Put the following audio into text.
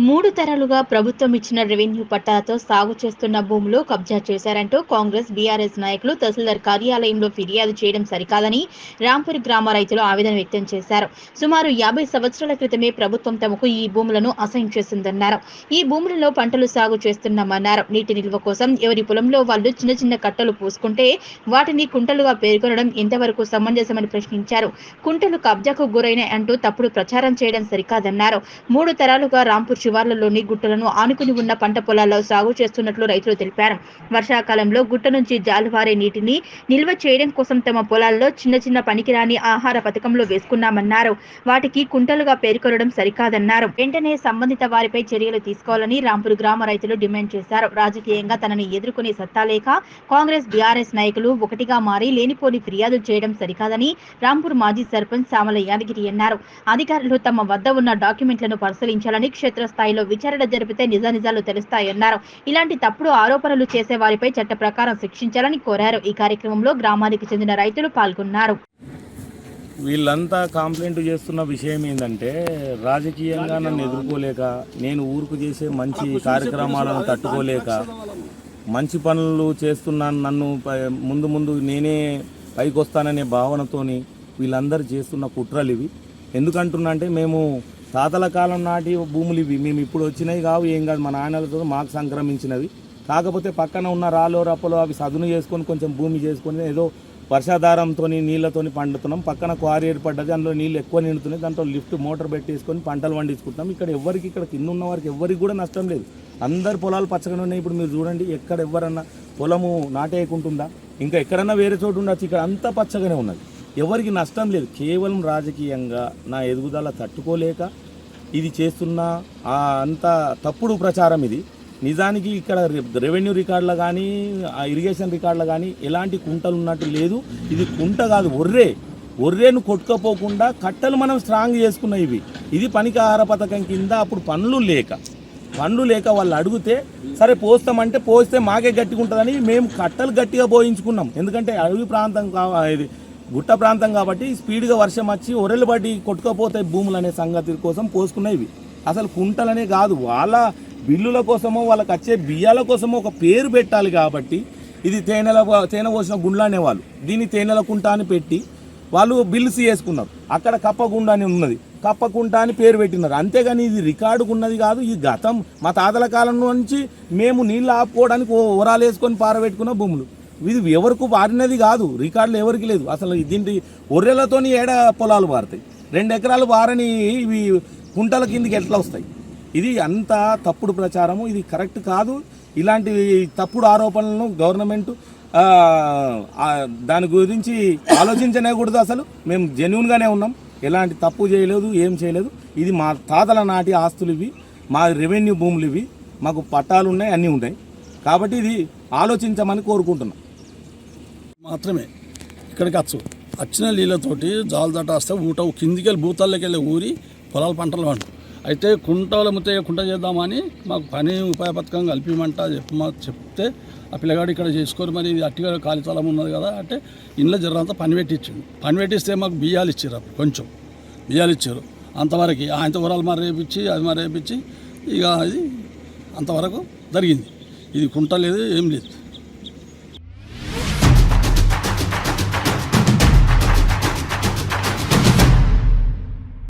3 తరాలుగా ప్రభుత్వం ఇచ్చిన రెవెన్యూ పట్టాలతో సాగు చేస్తున్న భూములు కబ్జా చేశారంటూ కాంగ్రెస్, బీఆర్ఎస్ నాయకులు తహసీల్దార్ కార్యాలయంలో ఫిర్యాదు చేయడం సరికాదని రాంపూర్ గ్రామ రైతులు ఆవేదన వ్యక్తం చేశారు. సుమారు 50 సంవత్సరాల క్రితమే ప్రభుత్వం తమకు ఈ భూములను అసైన్ చేసిందన్నారు. ఈ భూములలో పంటలు సాగు చేస్తున్నామన్నారు. నీటి నిల్వ కోసం ఎవరి పొలంలో వాళ్ళు చిన్న చిన్న కట్టలు పూసుకుంటే వాటిని కుంటలుగా పేర్కొనడం ఎంతవరకు సమంజసమని ప్రశ్నించారు. కుంటలు కబ్జాకు గురైన అంటూ తప్పుడు ప్రచారం చేయడం సరికాదన్నారు. 3 తరాలుగా రాంపూర్ శివార్లలోని గుట్టలను ఆనుకుని ఉన్న పంట పొలాల్లో సాగు చేస్తున్నట్లు రైతులు తెలిపారు. వర్షాకాలంలో గుట్ట నుంచి జాలువారే నీటిని నిల్వ చేయడం కోసం తమ పొలాల్లో చిన్న చిన్న పనికిరాని ఆహార పథకంలో వేసుకున్నామన్నారు. వాటికి కుంటలుగా పేర్కొనడం సరికాదన్నారు. వెంటనే సంబంధిత వారిపై చర్యలు తీసుకోవాలని రాంపూర్ గ్రామ రైతులు డిమాండ్ చేశారు. రాజకీయంగా తనని ఎదుర్కొనే సత్తా లేక కాంగ్రెస్, బీఆర్ఎస్ నాయకులు ఒకటిగా మారి లేనిపోని ఫిర్యాదు చేయడం సరికాదని రాంపూర్ మాజీ సర్పంచ్ సామల యాదగిరి అన్నారు. అధికారులు తమ వద్ద ఉన్న డాక్యుమెంట్లను పరిశీలించాలని క్షేత్రస్థాయిలో విచారణ జరిపితే నిజానిజాలు తెలుస్తాయన్నారు. ఇలాంటి తప్పుడు ఆరోపణలు చేసే వారిపై చట్ట ప్రకారం శిక్షించాలని కోరారు. ఈ కార్యక్రమంలో గ్రామానికి చెందిన రైతులు పాల్గొన్నారు. వీళ్ళంతా కంప్లైంట్ చేస్తున్న విషయం ఏంటంటే, రాజకీయంగా నన్ను ఎదుర్కోలేక, నేను ఊరుకు చేసే మంచి కార్యక్రమాలను తట్టుకోలేక, మంచి పనులు చేస్తున్నాను, నన్ను ముందు నేనే పైకి వస్తాననే భావనతోని వీళ్ళందరూ చేస్తున్న కుట్రలు ఇవి. ఎందుకంటున్నా అంటే, మేము తాతల కాలం నాటి భూములు ఇవి, మేము ఇప్పుడు వచ్చినవి కావు, ఏం కాదు, మా నాన్నలతో మాకు సంక్రమించినవి. కాకపోతే పక్కన ఉన్న రాళ్ళు రప్పలు అవి సదును చేసుకొని కొంచెం భూమి చేసుకొని ఏదో వర్షాధారంతో నీళ్ళతో పండుతున్నాం. పక్కన క్వారీ ఏర్పడ్డది, అందులో నీళ్ళు ఎక్కువ నిండుతున్నాయి, దాంట్లో లిఫ్ట్ మోటార్ పెట్టేసుకొని పంటలు పండించుకుంటున్నాం. ఇక్కడ ఎవరికి, ఇక్కడ కింద ఉన్న వారికి ఎవరికి కూడా నష్టం లేదు. అందరు పొలాలు పచ్చగానే ఉన్నాయి. ఇప్పుడు మీరు చూడండి, ఎక్కడ ఎవరన్నా పొలము నాటేయకుంటుందా, ఇంకా ఎక్కడన్నా వేరే చోటు ఉండొచ్చు, ఇక్కడ అంతా పచ్చగానే ఉన్నది, ఎవరికి నష్టం లేదు. కేవలం రాజకీయంగా నా ఎదుగుదల తట్టుకోలేక ఇది చేస్తున్న అంత తప్పుడు ప్రచారం ఇది. నిజానికి ఇక్కడ రెవెన్యూ రికార్డులో కానీ ఇరిగేషన్ రికార్డులో కానీ ఎలాంటి కుంటలు ఉన్నట్టు లేదు. ఇది కుంట కాదు, ఒర్రేను కొట్టుకపోకుండా కట్టలు మనం స్ట్రాంగ్ చేసుకున్న ఇవి. ఇది పనికి ఆహార పథకం కింద అప్పుడు పనులు లేక వాళ్ళు అడిగితే సరే పోస్తామంటే పోస్తే మాకే గట్టిగా ఉంటుందని మేము కట్టలు గట్టిగా పోయించుకున్నాం. ఎందుకంటే అడవి ప్రాంతం ఇది గుట్ట ప్రాంతం కాబట్టి స్పీడ్గా వర్షం వచ్చి ఒరెలు పడి కొట్టుకపోతాయి భూములు అనే సంగతి కోసం పోసుకునేవి. అసలు కుంటలనే కాదు, వాళ్ళ బిల్లుల కోసమో వాళ్ళకి వచ్చే బియ్యాల కోసమో ఒక పేరు పెట్టాలి కాబట్టి ఇది తేనె పోసిన గుండ్లు అనేవాళ్ళు, దీన్ని తేనెల కుంట అని పెట్టి వాళ్ళు బిల్లుస్ చేసుకున్నారు. అక్కడ కప్పగుండ అని ఉన్నది, కప్పకుంట అని పేరు పెట్టినారు. అంతేగాని ఇది రికార్డుకు ఉన్నది కాదు. ఈ గతం మా తాతల కాలం నుంచి మేము నీళ్ళు ఆపుకోవడానికి ఓరాలు వేసుకొని పారబెట్టుకున్న భూములు. ఇది ఎవరికి వారినది కాదు, రికార్డులు ఎవరికి లేదు. అసలు దీంట్లో ఒర్రెలతోని ఏడ పొలాలు పారుతాయి, 2 ఎకరాలు పారని ఇవి కుంటల కిందికి ఎట్లా వస్తాయి? ఇది అంతా తప్పుడు ప్రచారము, ఇది కరెక్ట్ కాదు. ఇలాంటి తప్పుడు ఆరోపణలను గవర్నమెంట్ దాని గురించి ఆలోచించనేకూడదు. అసలు మేము జెన్యూన్గానే ఉన్నాం, ఎలాంటి తప్పు చేయలేదు, ఏం చేయలేదు. ఇది మా తాతల నాటి ఆస్తులు ఇవి, మా రెవెన్యూ భూములు ఇవి, మాకు పట్టాలు ఉన్నాయి, అన్నీ ఉన్నాయి. కాబట్టి ఇది ఆలోచించమని కోరుకుంటున్నాం. మాత్రమే ఇక్కడికి వచ్చిన నీళ్ళతోటి జాలదట వస్తే కిందికి వెళ్ళి భూతాల్లోకి వెళ్ళి ఊరి పొలాల పంటలు పండు అయితే కుంటల ముత్తే కుంట చేద్దామని మాకు పని ఉపాయ పథకం కలిపిమంట చెప్తే ఆ పిల్లగాడు ఇక్కడ చేసుకొని మరి అట్టిగా ఖాళీ స్థలం ఉన్నది కదా అంటే ఇంట్లో జరంతా పని పెట్టిస్తే మాకు బియ్యాలు ఇచ్చారు. అప్పుడు కొంచెం బియ్యాలు ఇచ్చారు, అంతవరకు ఆయనతో ఊరాలు మరేపించి అది మరేపించి ఇక అది అంతవరకు జరిగింది. ఇది కుంట లేదు, ఏం లేదు.